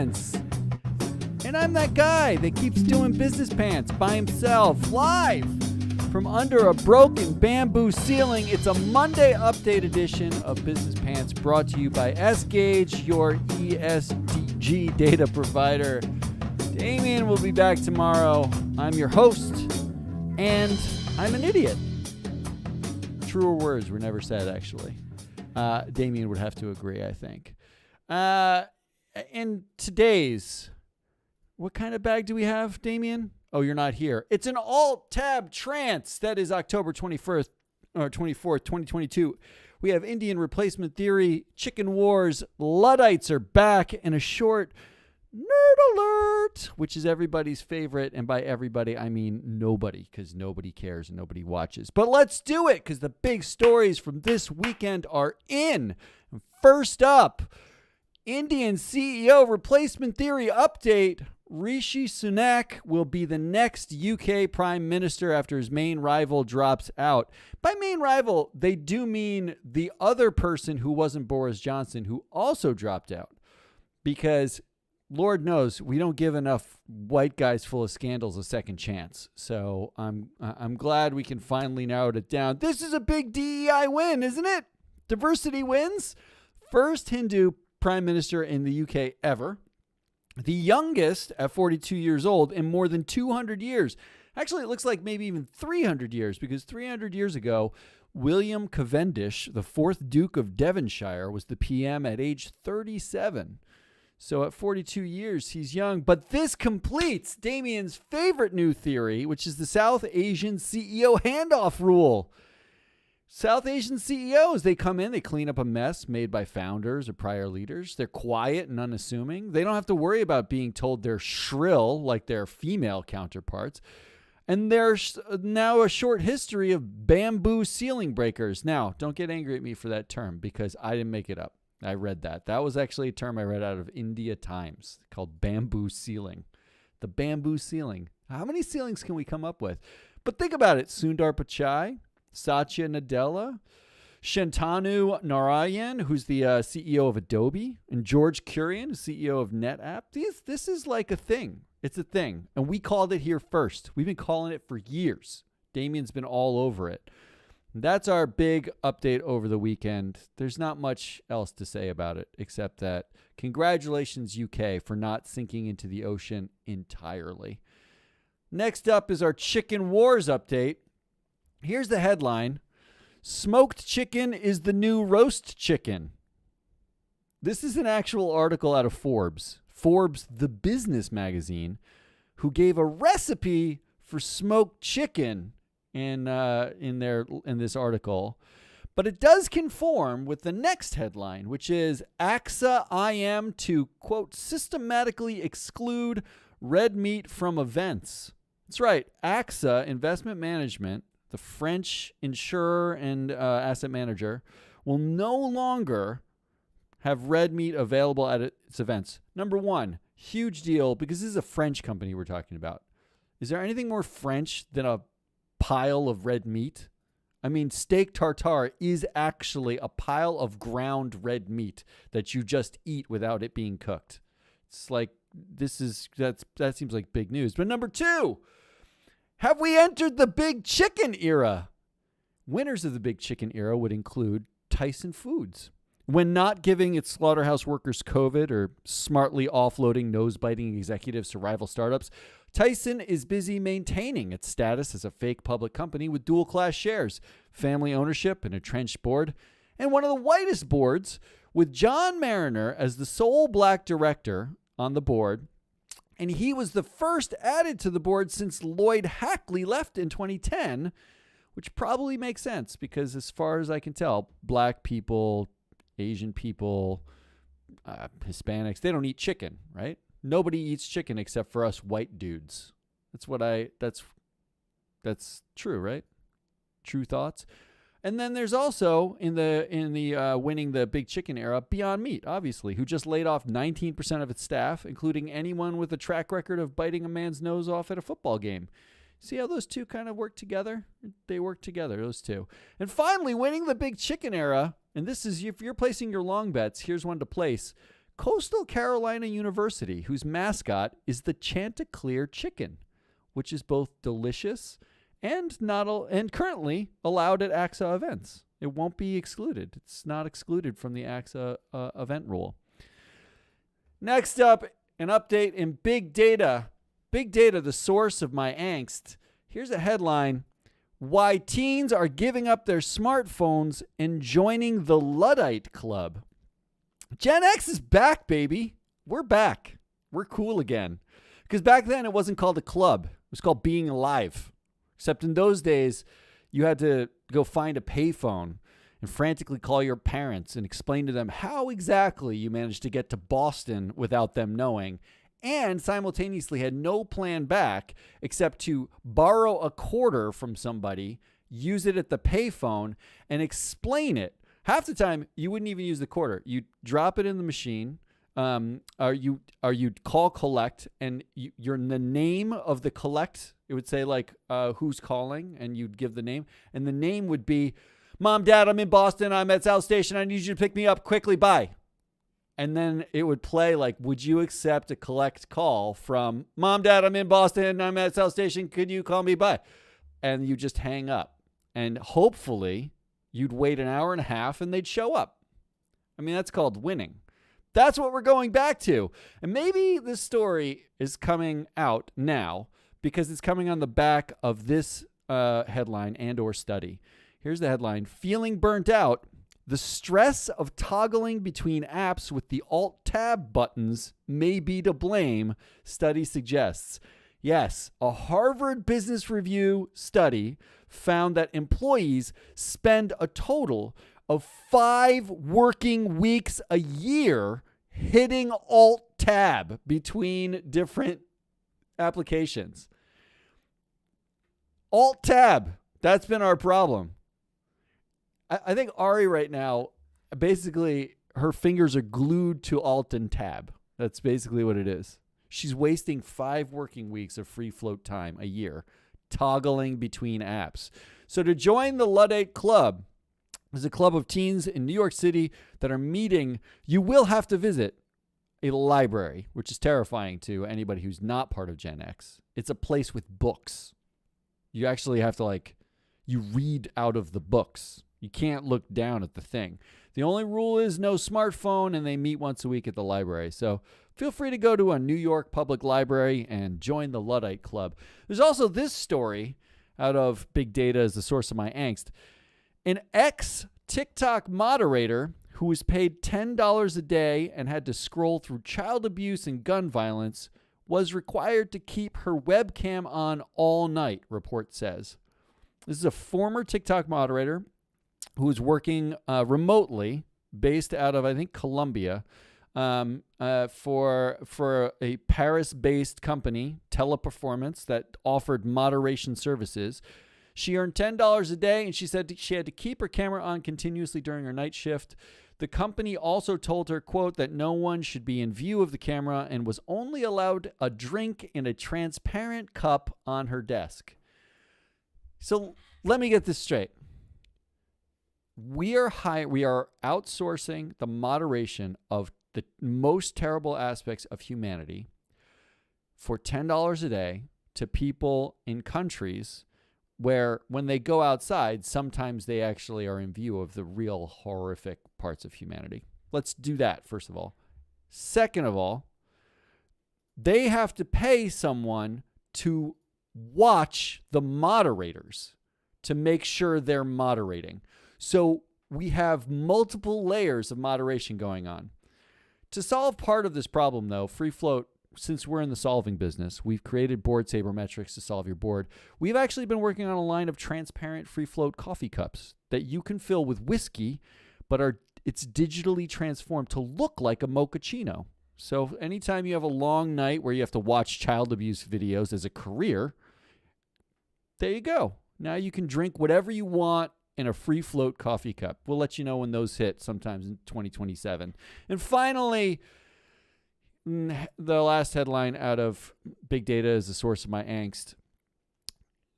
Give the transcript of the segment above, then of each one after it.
pants. And I'm that guy that keeps doing business pants by himself, live from under a broken bamboo ceiling. It's a Monday update edition of Business Pants brought to you by S-Gage, your ESG data provider. Damien will be back tomorrow. I'm your host, and I'm an idiot. Truer words were never said, actually. Damien would have to agree, I think. And today's... What kind of bag do we have, Damien? Oh, you're not here. It's an alt-tab trance. That is October 21st or 24th, 2022. We have Indian replacement theory, chicken wars, Luddites are back, and a short nerd alert, which is everybody's favorite. And by everybody, I mean nobody, because nobody cares and nobody watches. But let's do it, because the big stories from this weekend are in. First up, Indian CEO replacement theory update. Rishi Sunak will be the next UK Prime Minister after his main rival drops out. By main rival, they do mean the other person who wasn't Boris Johnson, who also dropped out. Because Lord knows we don't give enough white guys full of scandals a second chance. So I'm glad we can finally narrow it down. This is a big DEI win, isn't it? Diversity wins. First Hindu Prime Minister in the UK ever. The youngest at 42 years old in more than 200 years. Actually, it looks like maybe even 300 years, because 300 years ago, William Cavendish, the 4th Duke of Devonshire, was the PM at age 37. So at 42 years, he's young. But this completes Damien's favorite new theory, which is the South Asian CEO handoff rule. South Asian CEOs, they come in, they clean up a mess made by founders or prior leaders. They're quiet and unassuming. They don't have to worry about being told they're shrill like their female counterparts. And there's now a short history of bamboo ceiling breakers. Now, don't get angry at me for that term, because I didn't make it up. I read that. That was actually a term I read out of India Times called bamboo ceiling. The bamboo ceiling. How many ceilings can we come up with? But think about it. Sundar Pichai, Satya Nadella, Shantanu Narayan, who's the CEO of Adobe, and George Kurian, CEO of NetApp. This is like a thing. It's a thing. And we called it here first. We've been calling it for years. Damien's been all over it. That's our big update over the weekend. There's not much else to say about it, except that congratulations, UK, for not sinking into the ocean entirely. Next up is our Chicken Wars update. Here's the headline. Smoked chicken is the new roast chicken. This is an actual article out of Forbes. Forbes, the business magazine, who gave a recipe for smoked chicken in this article. But it does conform with the next headline, which is AXA IM to, quote, systematically exclude red meat from events. That's right. AXA Investment Management, the French insurer and asset manager, will no longer have red meat available at its events. Number one, huge deal, because this is a French company we're talking about. Is there anything more French than a pile of red meat? I mean, steak tartare is actually a pile of ground red meat that you just eat without it being cooked. It's like, that seems like big news. But number two, have we entered the big chicken era? Winners of the big chicken era would include Tyson Foods. When not giving its slaughterhouse workers COVID or smartly offloading nose-biting executives to rival startups, Tyson is busy maintaining its status as a fake public company with dual-class shares, family ownership, and a entrenched board, and one of the whitest boards, with John Mariner as the sole black director on the board. And he was the first added to the board since Lloyd Hackley left in 2010, which probably makes sense because, as far as I can tell, black people, Asian people, Hispanics, they don't eat chicken, right? Nobody eats chicken except for us white dudes. That's true, right? True thoughts. And then there's also in the winning the big chicken era, Beyond Meat, obviously, who just laid off 19% of its staff, including anyone with a track record of biting a man's nose off at a football game. See how those two kind of work together? They work together, those two. And finally, winning the big chicken era, and this is, if you're placing your long bets, here's one to place. Coastal Carolina University, whose mascot is the Chanticleer chicken, which is both delicious and and currently allowed at AXA events. It won't be excluded. It's not excluded from the AXA event rule. Next up, an update in big data. Big data, the source of my angst. Here's a headline: Why teens are giving up their smartphones and joining the Luddite Club. Gen X is back, baby. We're back. We're cool again. Because back then it wasn't called a club. It was called being alive. Except in those days, you had to go find a payphone and frantically call your parents and explain to them how exactly you managed to get to Boston without them knowing, and simultaneously had no plan back except to borrow a quarter from somebody, use it at the payphone, and explain it. Half the time, you wouldn't even use the quarter. You'd drop it in the machine, or you'd call collect, and you're in the name of the collect. It would say like who's calling, and you'd give the name, and the name would be, Mom, Dad, I'm in Boston. I'm at South Station. I need you to pick me up quickly. Bye. And then it would play like, would you accept a collect call from Mom, Dad, I'm in Boston. I'm at South Station. Could you call me? Bye. And you just hang up. And hopefully you'd wait an hour and a half and they'd show up. I mean, that's called winning. That's what we're going back to. And maybe this story is coming out now because it's coming on the back of this headline and or study. Here's the headline: Feeling burnt out? The stress of toggling between apps with the Alt-Tab buttons may be to blame, study suggests. Yes, a Harvard Business Review study found that employees spend a total of 5 working weeks a year hitting Alt-Tab between different applications. Alt-Tab, that's been our problem. I think Ari right now, basically, her fingers are glued to Alt and Tab. That's basically what it is. She's wasting 5 working weeks of free float time a year, toggling between apps. So to join the Luddite Club, there's a club of teens in New York City that are meeting. You will have to visit a library, which is terrifying to anybody who's not part of Gen X. It's a place with books. You actually have to you read out of the books. You can't look down at the thing. The only rule is no smartphone, and they meet once a week at the library. So feel free to go to a New York public library and join the Luddite Club. There's also this story out of big data as the source of my angst. An ex-TikTok moderator who was paid $10 a day and had to scroll through child abuse and gun violence was required to keep her webcam on all night, report says. This is a former TikTok moderator who was working remotely, based out of, I think, Colombia, for a Paris-based company, Teleperformance, that offered moderation services. She earned $10 a day, and she said she had to keep her camera on continuously during her night shift. The company also told her, quote, that no one should be in view of the camera and was only allowed a drink in a transparent cup on her desk. So let me get this straight. We are outsourcing the moderation of the most terrible aspects of humanity for $10 a day to people in countries where when they go outside, sometimes they actually are in view of the real horrific parts of humanity. Let's do that, first of all. Second of all, they have to pay someone to watch the moderators to make sure they're moderating. So we have multiple layers of moderation going on. To solve part of this problem, though, Free Float, since we're in the solving business, we've created board sabermetrics to solve your board. We've actually been working on a line of transparent Free Float coffee cups that you can fill with whiskey, but it's digitally transformed to look like a mochaccino. So anytime you have a long night where you have to watch child abuse videos as a career, there you go. Now you can drink whatever you want in a Free Float coffee cup. We'll let you know when those hit sometimes in 2027. And finally, the last headline out of big data is the source of my angst.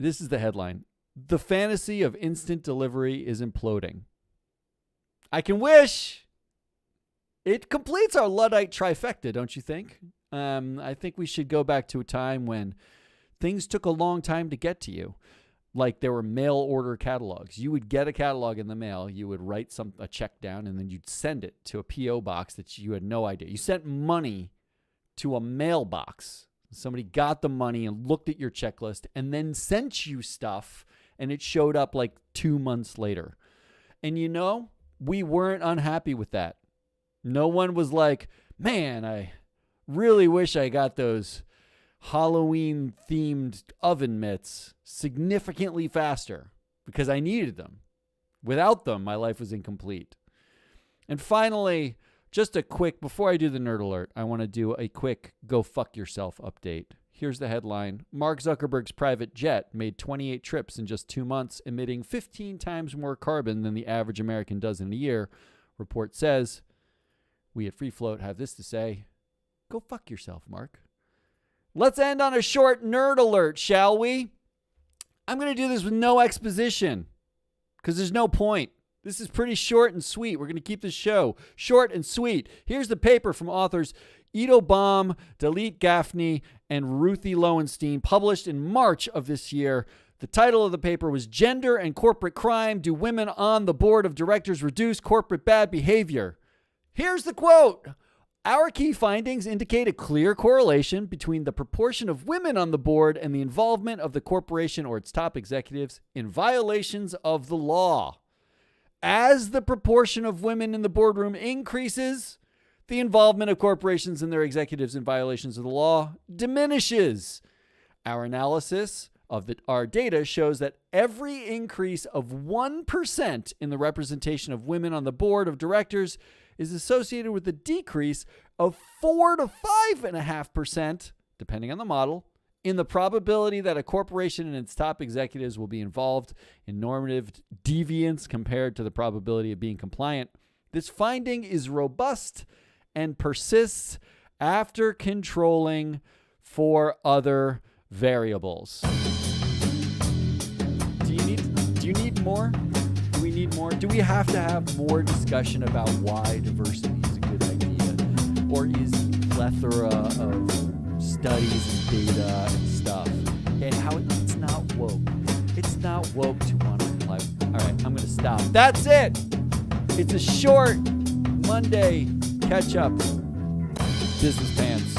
This is the headline: The fantasy of instant delivery is imploding. I can wish. It completes our Luddite trifecta, don't you think? I think we should go back to a time when things took a long time to get to you. Like there were mail order catalogs. You would get a catalog in the mail. You would write a check down, and then you'd send it to a P.O. box that you had no idea. You sent money to a mailbox. Somebody got the money and looked at your checklist and then sent you stuff, and it showed up like 2 months later. And you know, we weren't unhappy with that. No one was like, man, I really wish I got those Halloween-themed oven mitts significantly faster because I needed them. Without them, my life was incomplete. And finally, just a quick, before I do the nerd alert, I want to do a quick go fuck yourself update. Here's the headline. Mark Zuckerberg's private jet made 28 trips in just 2 months, emitting 15 times more carbon than the average American does in a year. Report says, we at Free Float have this to say, go fuck yourself, Mark. Let's end on a short nerd alert, shall we? I'm going to do this with no exposition because there's no point. This is pretty short and sweet. We're going to keep this show short and sweet. Here's the paper from authors Ido Baum, Dalit Gaffney, and Ruthie Lowenstein, published in March of this year. The title of the paper was Gender and Corporate Crime. Do Women on the Board of Directors Reduce Corporate Bad Behavior? Here's the quote. Our key findings indicate a clear correlation between the proportion of women on the board and the involvement of the corporation or its top executives in violations of the law. As the proportion of women in the boardroom increases, the involvement of corporations and their executives in violations of the law diminishes. Our analysis of our data shows that every increase of 1% in the representation of women on the board of directors is associated with a decrease of 4 to 5.5%, depending on the model, in the probability that a corporation and its top executives will be involved in normative deviance compared to the probability of being compliant. This finding is robust and persists after controlling for other variables. Do you need more? Do we need more? Do we have to have more discussion about why diversity is a good idea? Or is the plethora of studies and data and stuff and how it's not woke? It's not woke to want to comply. All right, I'm going to stop. That's it. It's a short Monday catch-up. Business Pants,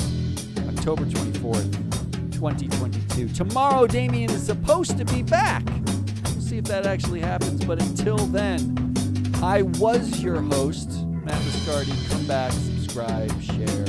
October 24th, 2022. Tomorrow, Damien is supposed to be back. We'll see if that actually happens. But until then, I was your host, Matt Mascardi. Come back, subscribe, share.